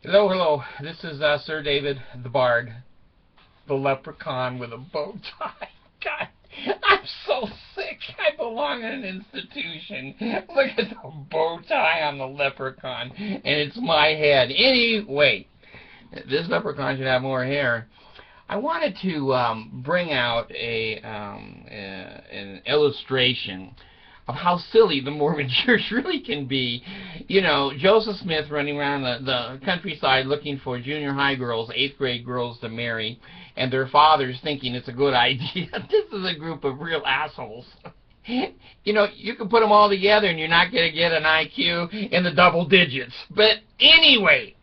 Hello, hello. This is Sir David the Bard, the leprechaun with a bow tie. God, I'm so sick. I belong in an institution. Look at the bow tie on the leprechaun, and it's my head. Anyway, this leprechaun should have more hair. I wanted to bring out an illustration of how silly the Mormon church really can be. You know, Joseph Smith running around the countryside looking for junior high girls, 8th grade girls to marry, and their fathers thinking it's a good idea. This is a group of real assholes. You know, you can put them all together and you're not going to get an IQ in the double digits. But anyway,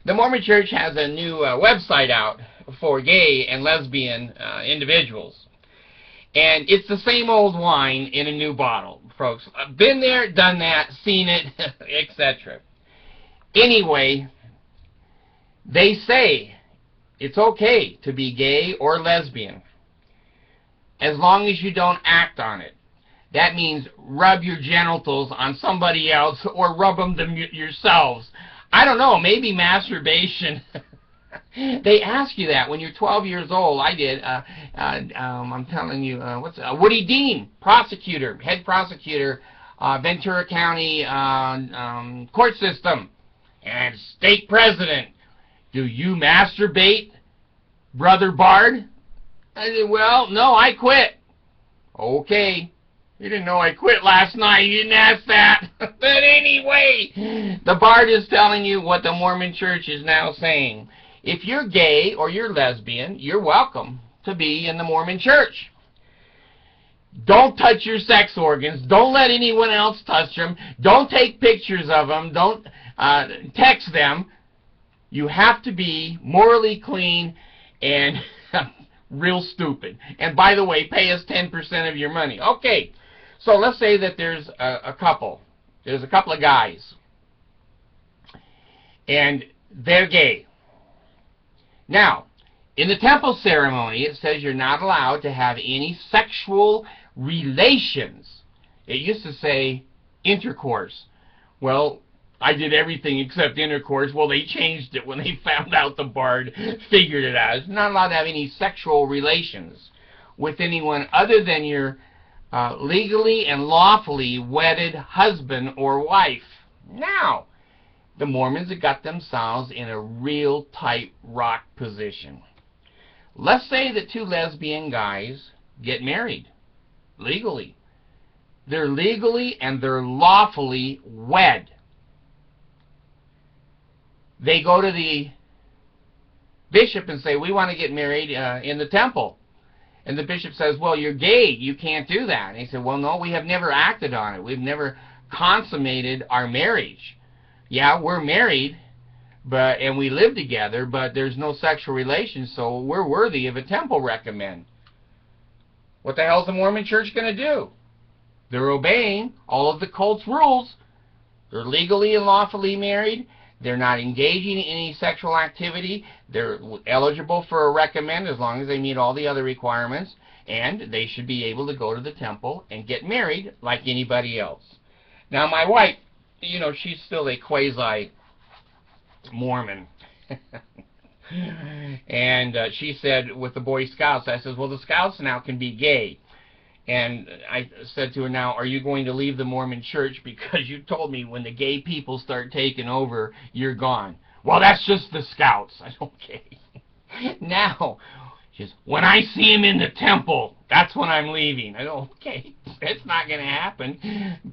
the Mormon church has a new website out for gay and lesbian individuals. And it's the same old wine in a new bottle, folks. I've been there, done that, seen it, etc. Anyway, they say it's okay to be gay or lesbian as long as you don't act on it. That means rub your genitals on somebody else or rub them yourselves. I don't know, maybe masturbation. They ask you that when you're 12 years old. I did. I'm telling you, Woody Dean, prosecutor, head prosecutor, Ventura County court system, and state president. Do you masturbate, Brother Bard? I said, well, no, I quit. Okay. You didn't know I quit last night. You didn't ask that. But anyway, the Bard is telling you what the Mormon church is now saying. If you're gay or you're lesbian, you're welcome to be in the Mormon church. Don't touch your sex organs. Don't let anyone else touch them. Don't take pictures of them. Don't text them. You have to be morally clean and real stupid. And by the way, pay us 10% of your money. Okay, so let's say that there's a couple. There's a couple of guys. And they're gay. Now, in the temple ceremony, it says you're not allowed to have any sexual relations. It used to say intercourse. Well, I did everything except intercourse. Well, they changed it when they found out the Bard figured it out. It's not allowed to have any sexual relations with anyone other than your legally and lawfully wedded husband or wife. Now, the Mormons have got themselves in a real tight rock position. Let's say that two lesbian guys get married legally. They're legally and they're lawfully wed. They go to the bishop and say, we want to get married in the temple. And the bishop says, well, you're gay. You can't do that. And he said, well, no, we have never acted on it. We've never consummated our marriage. Yeah, we're married, and we live together, but there's no sexual relations, so we're worthy of a temple recommend. What the hell's the Mormon church going to do? They're obeying all of the cult's rules. They're legally and lawfully married. They're not engaging in any sexual activity. They're eligible for a recommend as long as they meet all the other requirements, and they should be able to go to the temple and get married like anybody else. Now, my wife, you know, she's still a quasi-Mormon. And she said with the Boy Scouts, I said, well, the Scouts now can be gay. And I said to her, now, are you going to leave the Mormon church because you told me when the gay people start taking over, you're gone. Well, that's just the Scouts. I said, okay. Now, she says, when I see him in the temple, that's when I'm leaving. I go, okay, it's not going to happen.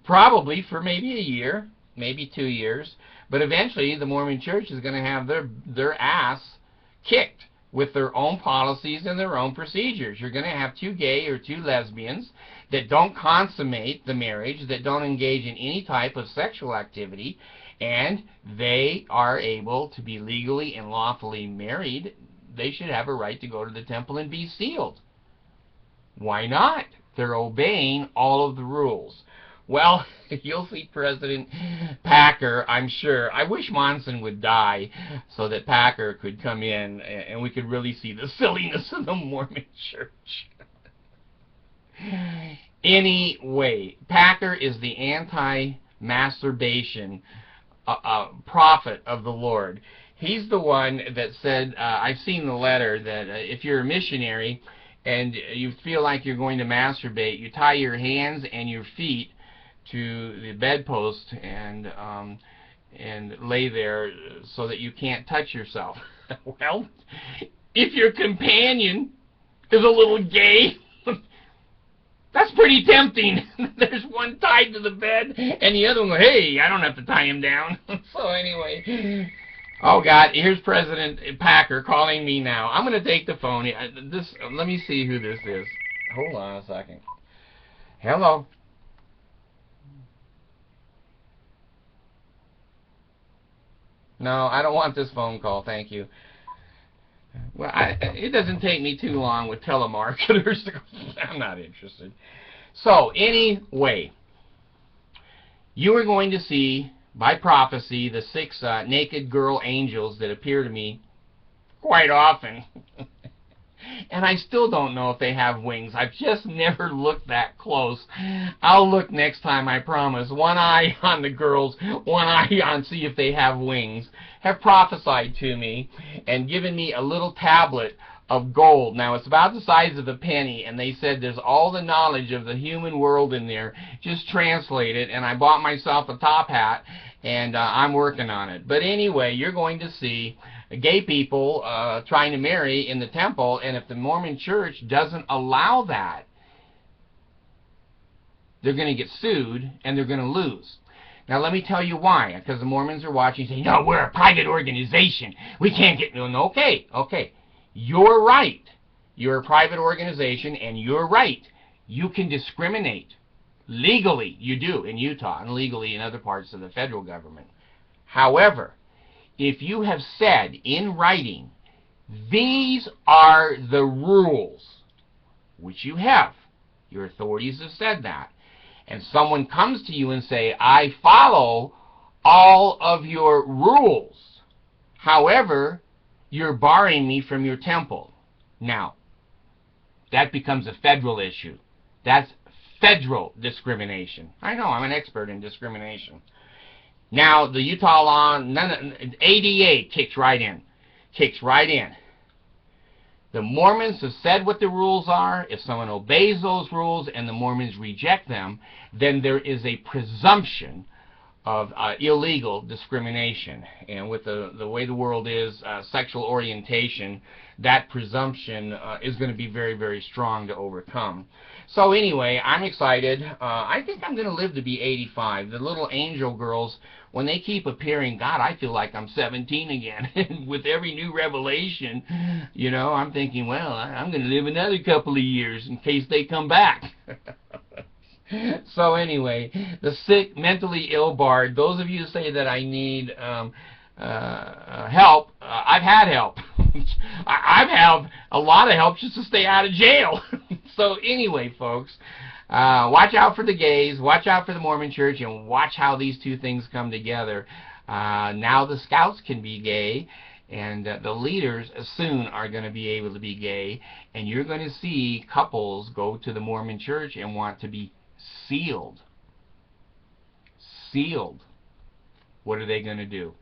Probably for maybe a year, maybe 2 years. But eventually, the Mormon church is going to have their ass kicked with their own policies and their own procedures. You're going to have two gay or two lesbians that don't consummate the marriage, that don't engage in any type of sexual activity, and they are able to be legally and lawfully married. They should have a right to go to the temple and be sealed. Why not? They're obeying all of the rules. Well, you'll see President Packer, I'm sure. I wish Monson would die so that Packer could come in and we could really see the silliness of the Mormon church. Anyway, Packer is the anti-masturbation a prophet of the Lord. He's the one that said, I've seen the letter, that if you're a missionary and you feel like you're going to masturbate, you tie your hands and your feet to the bedpost and lay there so that you can't touch yourself. Well, if your companion is a little gay, that's pretty tempting. There's one tied to the bed, and the other one goes, hey, I don't have to tie him down. So anyway, oh God, here's President Packer calling me now. I'm going to take the phone. Let me see who this is. Hold on a second. Hello. No, I don't want this phone call, thank you. Well, it doesn't take me too long with telemarketers. I'm not interested. So, anyway, you are going to see, by prophecy, the 6 naked girl angels that appear to me quite often. And I still don't know if they have wings. I've just never looked that close. I'll look next time, I promise. One eye on the girls, one eye on see if they have wings. Have prophesied to me and given me a little tablet of gold. Now, it's about the size of a penny, and they said there's all the knowledge of the human world in there. Just translate it, and I bought myself a top hat, and I'm working on it. But anyway, you're going to see gay people trying to marry in the temple, and if the Mormon church doesn't allow that, they're going to get sued, and they're going to lose. Now, let me tell you why. Because the Mormons are watching and saying, no, we're a private organization. We can't get... No, okay. You're right. You're a private organization, and you're right. You can discriminate. Legally, you do in Utah, and legally in other parts of the federal government. However, if you have said in writing, these are the rules, which you have, your authorities have said that, and someone comes to you and say, I follow all of your rules, however, you're barring me from your temple. Now, that becomes a federal issue. That's federal discrimination. I know, I'm an expert in discrimination. Now, the Utah law, ADA kicks right in. The Mormons have said what the rules are. If someone obeys those rules and the Mormons reject them, then there is a presumption of illegal discrimination. And with the way the world is, sexual orientation, that presumption is going to be very, very strong to overcome. So anyway, I'm excited. I think I'm going to live to be 85. The little angel girls, when they keep appearing, God, I feel like I'm 17 again. And with every new revelation, you know, I'm thinking, well, I'm going to live another couple of years in case they come back. So anyway, the sick, mentally ill bard, those of you who say that I need help, I've had help. I've had a lot of help just to stay out of jail. So anyway, folks, watch out for the gays, watch out for the Mormon church, and watch how these two things come together. Now the scouts can be gay, and the leaders soon are going to be able to be gay, and you're going to see couples go to the Mormon church and want to be sealed. Sealed. What are they going to do?